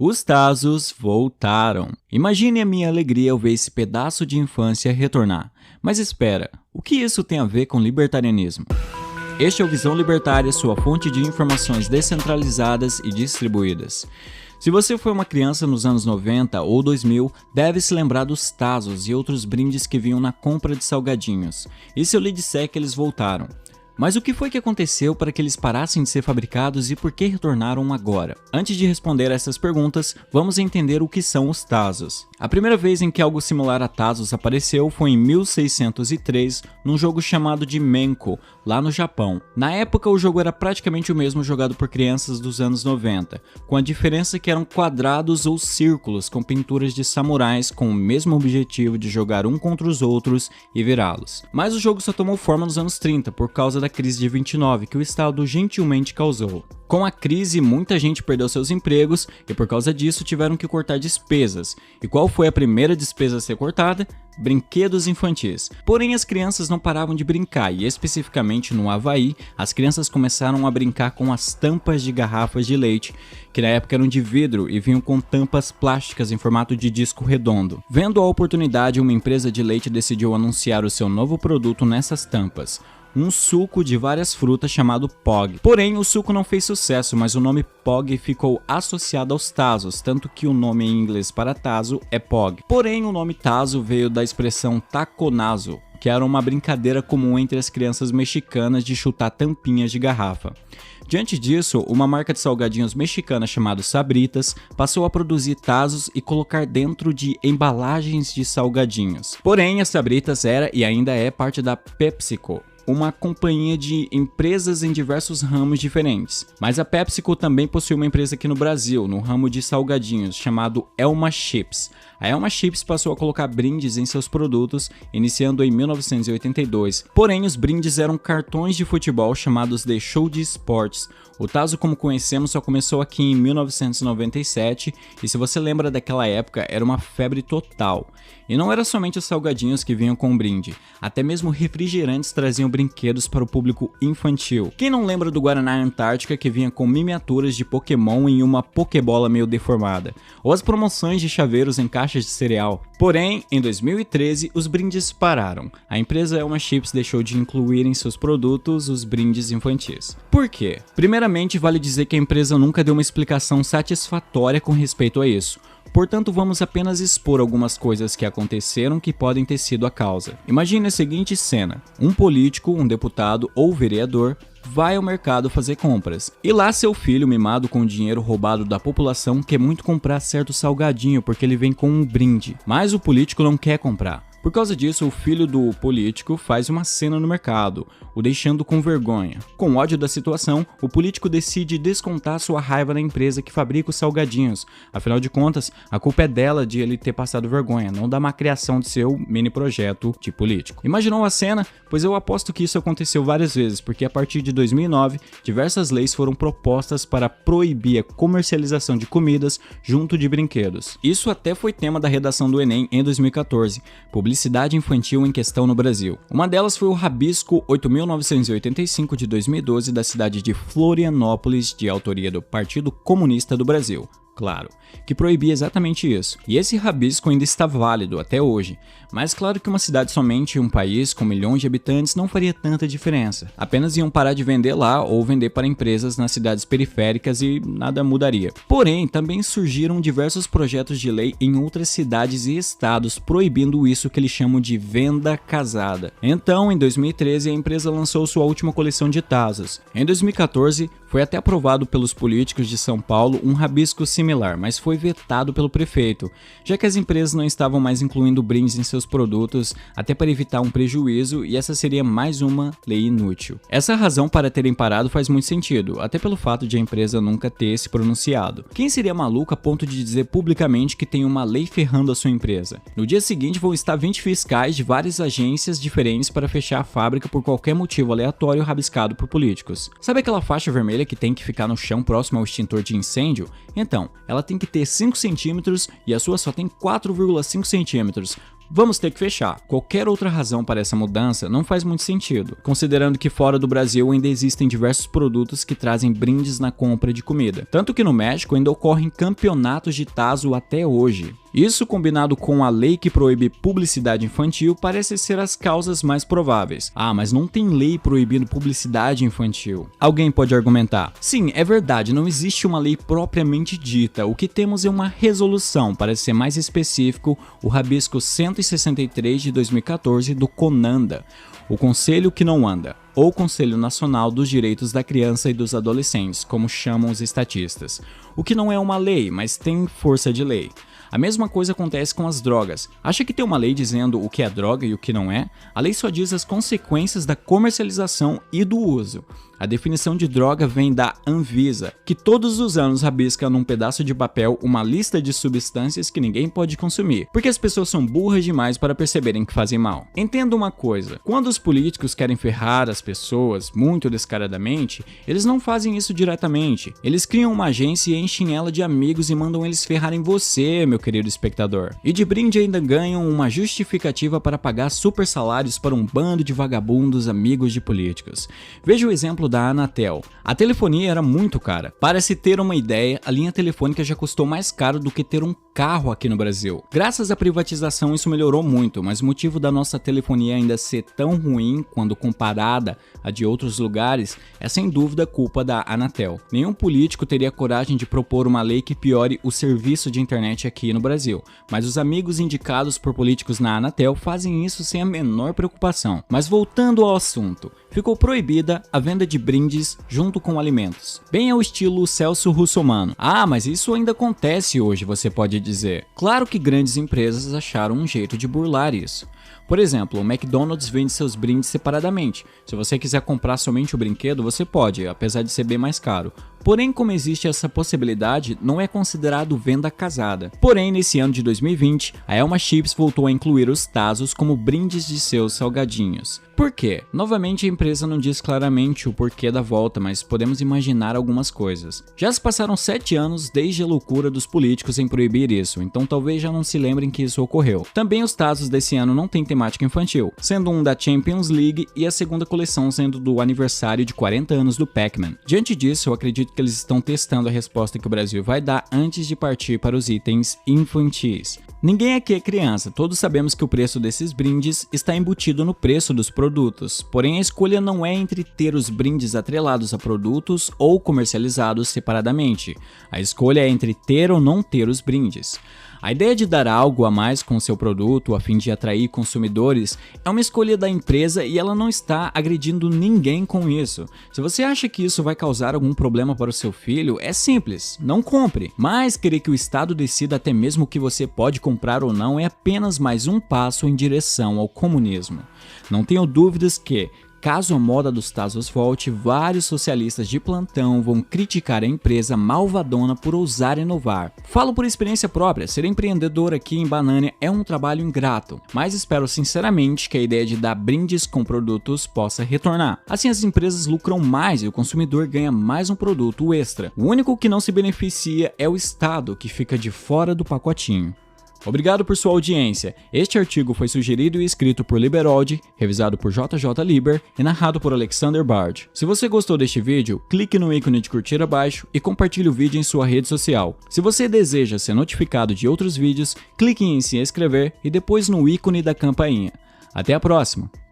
Os Tazos voltaram. Imagine a minha alegria ao ver esse pedaço de infância retornar. Mas espera, o que isso tem a ver com libertarianismo? Este é o Visão Libertária, sua fonte de informações descentralizadas e distribuídas. Se você foi uma criança nos anos 90 ou 2000, deve se lembrar dos Tazos e outros brindes que vinham na compra de salgadinhos. E se eu lhe disser que eles voltaram? Mas o que foi que aconteceu para que eles parassem de ser fabricados e por que retornaram agora? Antes de responder a essas perguntas, vamos entender o que são os Tazos. A primeira vez em que algo similar a Tazos apareceu foi em 1603, num jogo chamado de Menko, lá no Japão. Na época, o jogo era praticamente o mesmo jogado por crianças dos anos 90, com a diferença que eram quadrados ou círculos com pinturas de samurais com o mesmo objetivo de jogar um contra os outros e virá-los. Mas o jogo só tomou forma nos anos 30 por causa da crise de 29 que o Estado gentilmente causou. Com a crise, muita gente perdeu seus empregos e por causa disso tiveram que cortar despesas. E qual foi a primeira despesa a ser cortada? Brinquedos infantis. Porém, as crianças não paravam de brincar e especificamente no Havaí, as crianças começaram a brincar com as tampas de garrafas de leite, que na época eram de vidro e vinham com tampas plásticas em formato de disco redondo. Vendo a oportunidade, uma empresa de leite decidiu anunciar o seu novo produto nessas tampas. Um suco de várias frutas chamado Pog. Porém, o suco não fez sucesso, mas o nome Pog ficou associado aos Tazos, tanto que o nome em inglês para Tazo é Pog. Porém, o nome Tazo veio da expressão taconazo, que era uma brincadeira comum entre as crianças mexicanas de chutar tampinhas de garrafa. Diante disso, uma marca de salgadinhos mexicana chamada Sabritas passou a produzir Tazos e colocar dentro de embalagens de salgadinhos. Porém, a Sabritas era e ainda é parte da PepsiCo, uma companhia de empresas em diversos ramos diferentes. Mas a PepsiCo também possui uma empresa aqui no Brasil, no ramo de salgadinhos, chamado Elma Chips. A Elma Chips passou a colocar brindes em seus produtos, iniciando em 1982. Porém, os brindes eram cartões de futebol chamados de Show de Esportes. O Tazo, como conhecemos, só começou aqui em 1997 e se você lembra daquela época, era uma febre total. E não era somente os salgadinhos que vinham com brinde, até mesmo refrigerantes traziam brinquedos para o público infantil. Quem não lembra do Guaraná Antártica que vinha com miniaturas de Pokémon em uma Pokébola meio deformada? Ou as promoções de chaveiros em caixas de cereal? Porém, em 2013, os brindes pararam. A empresa Elma Chips deixou de incluir em seus produtos os brindes infantis. Por quê? Primeiramente, vale dizer que a empresa nunca deu uma explicação satisfatória com respeito a isso. Portanto, vamos apenas expor algumas coisas que aconteceram que podem ter sido a causa. Imagine a seguinte cena: um político, um deputado ou vereador vai ao mercado fazer compras. E lá seu filho, mimado com o dinheiro roubado da população, quer muito comprar certo salgadinho porque ele vem com um brinde. Mas o político não quer comprar. Por causa disso, o filho do político faz uma cena no mercado, o deixando com vergonha. Com ódio da situação, o político decide descontar sua raiva na empresa que fabrica os salgadinhos. Afinal de contas, a culpa é dela de ele ter passado vergonha, não da má criação de seu mini projeto de político. Imaginou a cena? Pois eu aposto que isso aconteceu várias vezes, porque a partir de 2009, diversas leis foram propostas para proibir a comercialização de comidas junto de brinquedos. Isso até foi tema da redação do Enem em 2014, publicidade infantil em questão no Brasil. Uma delas foi o Rabisco 8.985 de 2012 da cidade de Florianópolis, de autoria do Partido Comunista do Brasil. Claro, que proibia exatamente isso. E esse rabisco ainda está válido até hoje. Mas claro que uma cidade somente em um país com milhões de habitantes não faria tanta diferença. Apenas iam parar de vender lá ou vender para empresas nas cidades periféricas e nada mudaria. Porém, também surgiram diversos projetos de lei em outras cidades e estados proibindo isso que eles chamam de venda casada. Então, em 2013, a empresa lançou sua última coleção de Tazos. Em 2014, foi até aprovado pelos políticos de São Paulo um rabisco similar, mas foi vetado pelo prefeito, já que as empresas não estavam mais incluindo brindes em seus produtos, até para evitar um prejuízo, e essa seria mais uma lei inútil. Essa razão para terem parado faz muito sentido, até pelo fato de a empresa nunca ter se pronunciado. Quem seria maluco a ponto de dizer publicamente que tem uma lei ferrando a sua empresa? No dia seguinte vão estar 20 fiscais de várias agências diferentes para fechar a fábrica por qualquer motivo aleatório rabiscado por políticos. Sabe aquela faixa vermelha que tem que ficar no chão próximo ao extintor de incêndio? Então, ela tem que ter 5 centímetros e a sua só tem 4,5 centímetros. vamos ter que fechar. Qualquer outra razão para essa mudança não faz muito sentido, considerando que fora do Brasil ainda existem diversos produtos que trazem brindes na compra de comida. Tanto que no México ainda ocorrem campeonatos de tazo até hoje. Isso, combinado com a lei que proíbe publicidade infantil, parece ser as causas mais prováveis. Ah, mas não tem lei proibindo publicidade infantil. Alguém pode argumentar. Sim, é verdade, não existe uma lei propriamente dita. O que temos é uma resolução, para ser mais específico, o Rabisco 163 de 2014 do CONANDA, o Conselho que não anda, ou Conselho Nacional dos Direitos da Criança e dos Adolescentes, como chamam os estatistas. O que não é uma lei, mas tem força de lei. A mesma coisa acontece com as drogas. Acha que tem uma lei dizendo o que é droga e o que não é? A lei só diz as consequências da comercialização e do uso. A definição de droga vem da Anvisa, que todos os anos rabisca num pedaço de papel uma lista de substâncias que ninguém pode consumir, porque as pessoas são burras demais para perceberem que fazem mal. Entenda uma coisa, quando os políticos querem ferrar as pessoas muito descaradamente, eles não fazem isso diretamente. Eles criam uma agência e enchem ela de amigos e mandam eles ferrarem você, meu querido espectador. E de brinde ainda ganham uma justificativa para pagar super salários para um bando de vagabundos amigos de políticos. Veja o exemplo da Anatel. A telefonia era muito cara. Para se ter uma ideia, a linha telefônica já custou mais caro do que ter um carro aqui no Brasil. Graças à privatização isso melhorou muito, mas o motivo da nossa telefonia ainda ser tão ruim quando comparada a de outros lugares é sem dúvida culpa da Anatel. Nenhum político teria coragem de propor uma lei que piore o serviço de internet aqui no Brasil, mas os amigos indicados por políticos na Anatel fazem isso sem a menor preocupação. Mas voltando ao assunto, ficou proibida a venda de brindes junto com alimentos, bem ao estilo Celso Russomano. Ah, mas isso ainda acontece hoje, você pode dizer. Claro que grandes empresas acharam um jeito de burlar isso. Por exemplo, o McDonald's vende seus brindes separadamente. Se você quiser comprar somente o brinquedo, você pode, apesar de ser bem mais caro. Porém, como existe essa possibilidade, não é considerado venda casada. Porém, nesse ano de 2020, a Elma Chips voltou a incluir os tazos como brindes de seus salgadinhos. Por quê? Novamente, a empresa não diz claramente o porquê da volta, mas podemos imaginar algumas coisas. Já se passaram 7 anos desde a loucura dos políticos em proibir isso, então talvez já não se lembrem que isso ocorreu. Também os tazos desse ano não têm temática infantil, sendo um da Champions League e a segunda coleção sendo do aniversário de 40 anos do Pac-Man. Diante disso, eu acredito que eles estão testando a resposta que o Brasil vai dar antes de partir para os itens infantis. Ninguém aqui é criança, todos sabemos que o preço desses brindes está embutido no preço dos produtos, porém a escolha não é entre ter os brindes atrelados a produtos ou comercializados separadamente, a escolha é entre ter ou não ter os brindes. A ideia de dar algo a mais com seu produto a fim de atrair consumidores é uma escolha da empresa e ela não está agredindo ninguém com isso. Se você acha que isso vai causar algum problema para o seu filho, é simples, não compre. Mas querer que o Estado decida até mesmo o que você pode comprar ou não é apenas mais um passo em direção ao comunismo. Não tenho dúvidas que, caso a moda dos tazos volte, vários socialistas de plantão vão criticar a empresa malvadona por ousar inovar. Falo por experiência própria, ser empreendedor aqui em Banânia é um trabalho ingrato, mas espero sinceramente que a ideia de dar brindes com produtos possa retornar. Assim as empresas lucram mais e o consumidor ganha mais um produto extra. O único que não se beneficia é o Estado, que fica de fora do pacotinho. Obrigado por sua audiência. Este artigo foi sugerido e escrito por Liberaldi, revisado por JJ Liber e narrado por Alexander Bard. Se você gostou deste vídeo, clique no ícone de curtir abaixo e compartilhe o vídeo em sua rede social. Se você deseja ser notificado de outros vídeos, clique em se inscrever e depois no ícone da campainha. Até a próxima!